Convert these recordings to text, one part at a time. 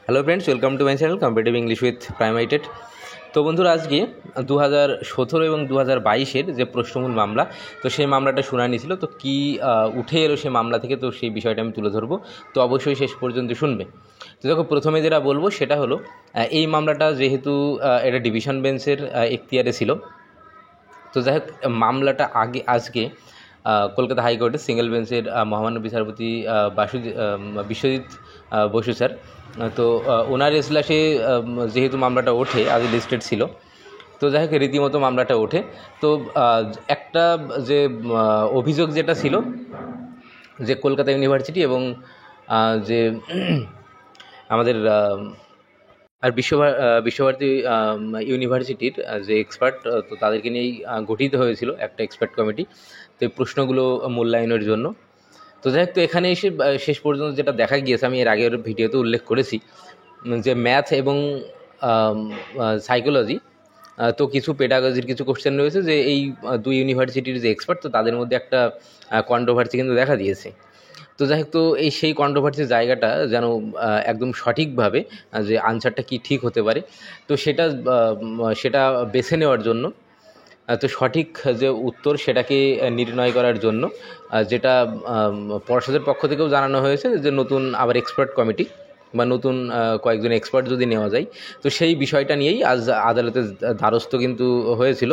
Hello friends, welcome to my channel competitive English with প্রাইমাইটেড। তো বন্ধুরা, আজকে 2017 এবং 2022-এর যে প্রশ্নমূল মামলা, তো সেই মামলাটা শুনানি ছিল। তো কী উঠে এলো সেই মামলা থেকে, তো সেই বিষয়টা আমি তুলে ধরবো। তো অবশ্যই শেষ পর্যন্ত শুনবে। তো দেখো, প্রথমে যেটা বলবো সেটা হলো, এই মামলাটা যেহেতু এটা ডিভিশন বেঞ্চের এখতিয়ারে ছিল, তো যাই হোক মামলাটা আজকে কলকাতা হাইকোর্টের সিঙ্গেল বেঞ্চের মহামান্য বিচারপতি বিশ্বজিৎ বসু স্যার, তো ওনার এজলাসে যেহেতু মামলাটা ওঠে, আজ লিস্টেড ছিল, তো যাই হোক রীতিমতো মামলাটা ওঠে। তো একটা যে অভিযোগ যেটা ছিল, যে কলকাতা ইউনিভার্সিটি এবং যে আমাদের আর বিশ্বভারতী ইউনিভার্সিটির যে এক্সপার্ট, তো তাদেরকে নিয়েই গঠিত হয়েছিল একটা এক্সপার্ট কমিটি, তো এই প্রশ্নগুলো মূল্যায়নের জন্য। তো যাই হোক, তো এখানে এসে শেষ পর্যন্ত যেটা দেখা গিয়েছে, আমি এর আগের ভিডিওতে উল্লেখ করেছি যে ম্যাথ এবং সাইকোলজি, তো কিছু পেডাগজির কিছু কোশ্চেন রয়েছে, যে এই দুই ইউনিভার্সিটির যে এক্সপার্ট, তো তাদের মধ্যে একটা কন্ট্রোভার্সি কিন্তু দেখা দিয়েছে। তো যাই হোক, তো এই সেই কন্ট্রোভার্সির জায়গাটা যেন একদম সঠিকভাবে যে আনসারটা কি ঠিক হতে পারে, তো সেটা বেছে নেওয়ার জন্য, তো সঠিক যে উত্তর সেটাকে নির্ণয় করার জন্য যেটা পর্ষদের পক্ষ থেকেও জানানো হয়েছে, যে নতুন আবার এক্সপার্ট কমিটি বা নতুন কয়েকজন এক্সপার্ট যদি নেওয়া যায়, তো সেই বিষয়টা নিয়েই আজ আদালতের দ্বারস্থ কিন্তু হয়েছিল।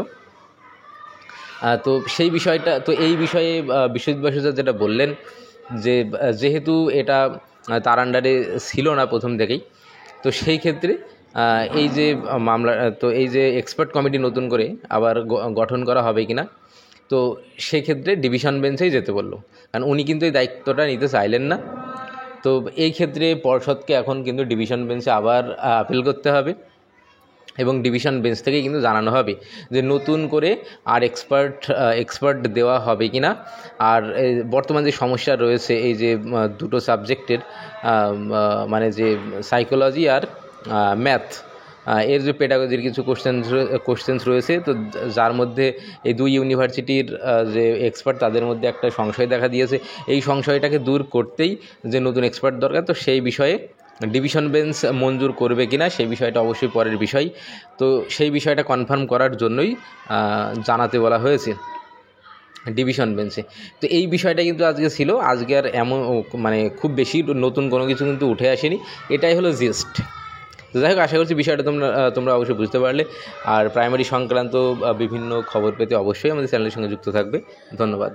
তো সেই বিষয়টা, তো এই বিষয়ে বিশ্বজিৎ বসু যেটা বললেন, যে যেহেতু এটা তার আন্ডারে ছিল না প্রথম থেকেই, তো সেই ক্ষেত্রে এই যে মামলা, তো এই যে এক্সপার্ট কমিটি নতুন করে আবার গঠন করা হবে কি না, তো সেক্ষেত্রে ডিভিশন বেঞ্চেই যেতে বললো, কারণ উনি কিন্তু এই দায়িত্বটা নিতে চাইলেন না। তো এই ক্ষেত্রে পর্ষদকে এখন কিন্তু ডিভিশন বেঞ্চে আবার আপিল করতে হবে, এবং ডিভিশন বেঞ্চ থেকেই কিন্তু জানানো হবে যে নতুন করে আর এক্সপার্ট দেওয়া হবে কি না। আর বর্তমান যে সমস্যা রয়েছে, এই যে দুটো সাবজেক্টের, মানে যে সাইকোলজি আর ম্যাথ, এর যে পেডাগজির কিছু কোশ্চেন্স রয়েছে, তো যার মধ্যে এই দুই ইউনিভার্সিটির যে এক্সপার্ট, তাদের মধ্যে একটা সংশয় দেখা দিয়েছে। এই সংশয়টাকে দূর করতেই যে নতুন এক্সপার্ট দরকার, তো সেই বিষয়ে ডিভিশন বেঞ্চ মঞ্জুর করবে কিনা সেই বিষয়টা অবশ্যই পরের বিষয়। তো সেই বিষয়টা কনফার্ম করার জন্যই জানাতে বলা হয়েছে ডিভিশন বেঞ্চে। তো এই বিষয়টা কিন্তু আজকে ছিল, আজকে আর এমন মানে খুব বেশি নতুন কোনো কিছু কিন্তু উঠে আসেনি, এটাই হলো জিস্ট। তো যাই হোক, আশা করছি বিষয়টা তোমরা অবশ্যই বুঝতে পারলে। আর প্রাইমারি সংক্রান্ত বিভিন্ন খবর পেতে অবশ্যই আমাদের চ্যানেলের সঙ্গে যুক্ত থাকবে। ধন্যবাদ।